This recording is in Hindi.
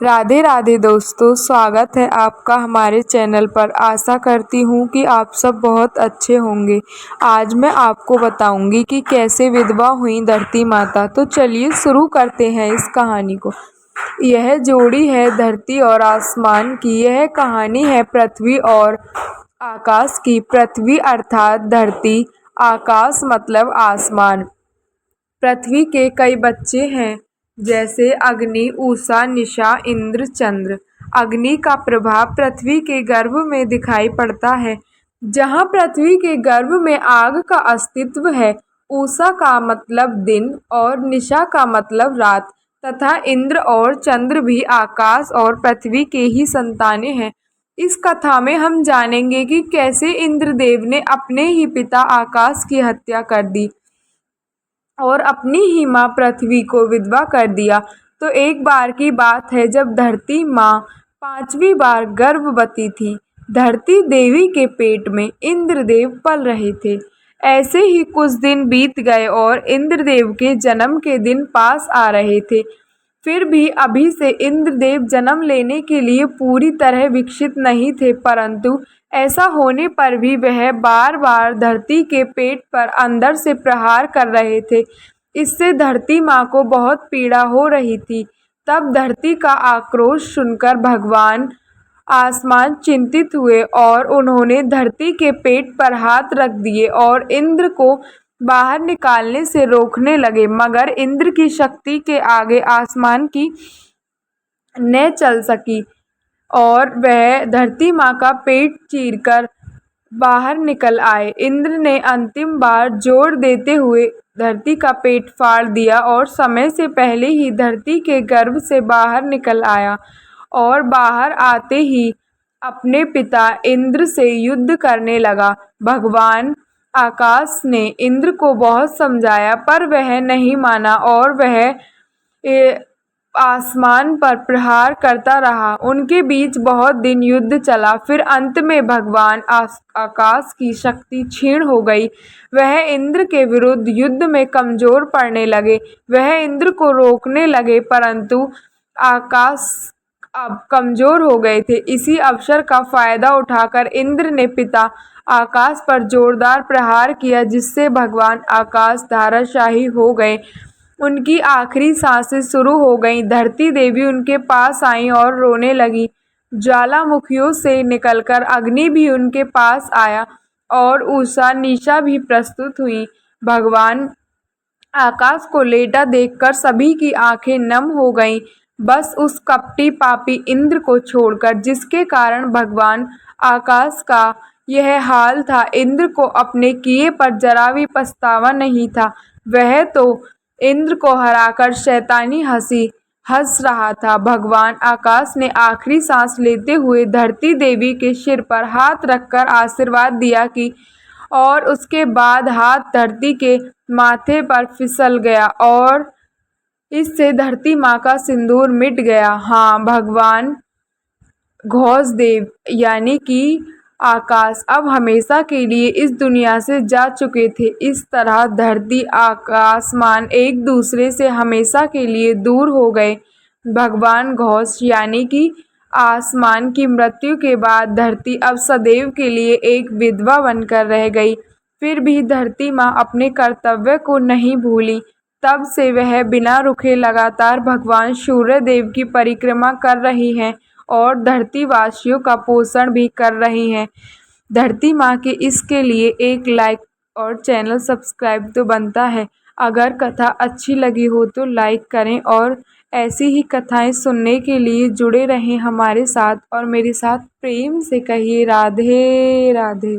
राधे राधे दोस्तों, स्वागत है आपका हमारे चैनल पर। आशा करती हूँ कि आप सब बहुत अच्छे होंगे। आज मैं आपको बताऊंगी कि कैसे विधवा हुई धरती माता। तो चलिए शुरू करते हैं इस कहानी को। यह जोड़ी है धरती और आसमान की। यह कहानी है पृथ्वी और आकाश की। पृथ्वी अर्थात धरती, आकाश मतलब आसमान। पृथ्वी के कई बच्चे हैं, जैसे अग्नि, उषा, निशा, इंद्र, चंद्र। अग्नि का प्रभाव पृथ्वी के गर्भ में दिखाई पड़ता है। जहाँ पृथ्वी के गर्भ में आग का अस्तित्व है, उषा का मतलब दिन और निशा का मतलब रात, तथा इंद्र और चंद्र भी आकाश और पृथ्वी के ही संतानें हैं। इस कथा में हम जानेंगे कि कैसे इंद्रदेव ने अपने ही पिता आकाश की हत्या कर दी और अपनी ही माँ पृथ्वी को विधवा कर दिया। तो एक बार की बात है, जब धरती माँ 5वीं बार गर्भवती थी। धरती देवी के पेट में इंद्रदेव पल रहे थे। ऐसे ही कुछ दिन बीत गए और इंद्रदेव के जन्म के दिन पास आ रहे थे। फिर भी अभी से इंद्रदेव जन्म लेने के लिए पूरी तरह विकसित नहीं थे, परंतु ऐसा होने पर भी वह बार बार धरती के पेट पर अंदर से प्रहार कर रहे थे। इससे धरती माँ को बहुत पीड़ा हो रही थी। तब धरती का आक्रोश सुनकर भगवान आसमान चिंतित हुए और उन्होंने धरती के पेट पर हाथ रख दिए और इंद्र को बाहर निकालने से रोकने लगे, मगर इंद्र की शक्ति के आगे आसमान की न चल सकी और वह धरती माँ का पेट चीरकर बाहर निकल आए। इंद्र ने अंतिम बार जोर देते हुए धरती का पेट फाड़ दिया और समय से पहले ही धरती के गर्भ से बाहर निकल आया और बाहर आते ही अपने पिता इंद्र से युद्ध करने लगा। भगवान आकाश ने इंद्र को बहुत समझाया, पर वह नहीं माना और वह आसमान पर प्रहार करता रहा। उनके बीच बहुत दिन युद्ध चला। फिर अंत में भगवान आकाश की शक्ति क्षीण हो गई। वह इंद्र के विरुद्ध युद्ध में कमजोर पड़ने लगे। वह इंद्र को रोकने लगे, परंतु आकाश अब कमजोर हो गए थे। इसी अवसर का फायदा उठाकर इंद्र ने पिता आकाश पर जोरदार प्रहार किया, जिससे भगवान आकाश धराशायी हो गए। उनकी आखिरी सांसें शुरू हो गईं। धरती देवी उनके पास आई और रोने लगी। ज्वालामुखियों से निकलकर अग्नि भी उनके पास आया और उषा, निशा भी प्रस्तुत हुई। भगवान आकाश को लेटा देखकर सभी की आंखें नम हो गईं, बस उस कपटी पापी इंद्र को छोड़कर, जिसके कारण भगवान आकाश का यह हाल था। इंद्र को अपने किए पर जरा भी पछतावा नहीं था। वह तो इंद्र को हराकर शैतानी हंसी हंस रहा था। भगवान आकाश ने आखिरी सांस लेते हुए धरती देवी के सिर पर हाथ रखकर आशीर्वाद दिया कि और उसके बाद हाथ धरती के माथे पर फिसल गया और इससे धरती माँ का सिंदूर मिट गया। हाँ, भगवान घोषदेव यानी कि आकाश अब हमेशा के लिए इस दुनिया से जा चुके थे। इस तरह धरती आसमान एक दूसरे से हमेशा के लिए दूर हो गए। भगवान घोष यानी कि आसमान की मृत्यु के बाद धरती अब सदैव के लिए एक विधवा बनकर रह गई। फिर भी धरती माँ अपने कर्तव्य को नहीं भूली। तब से वह बिना रुके लगातार भगवान सूर्य देव की परिक्रमा कर रही हैं और धरतीवासियों का पोषण भी कर रही हैं। धरती माँ के इसके लिए एक लाइक और चैनल सब्सक्राइब तो बनता है। अगर कथा अच्छी लगी हो तो लाइक करें और ऐसी ही कथाएं सुनने के लिए जुड़े रहें हमारे साथ और मेरे साथ प्रेम से कहिए राधे राधे।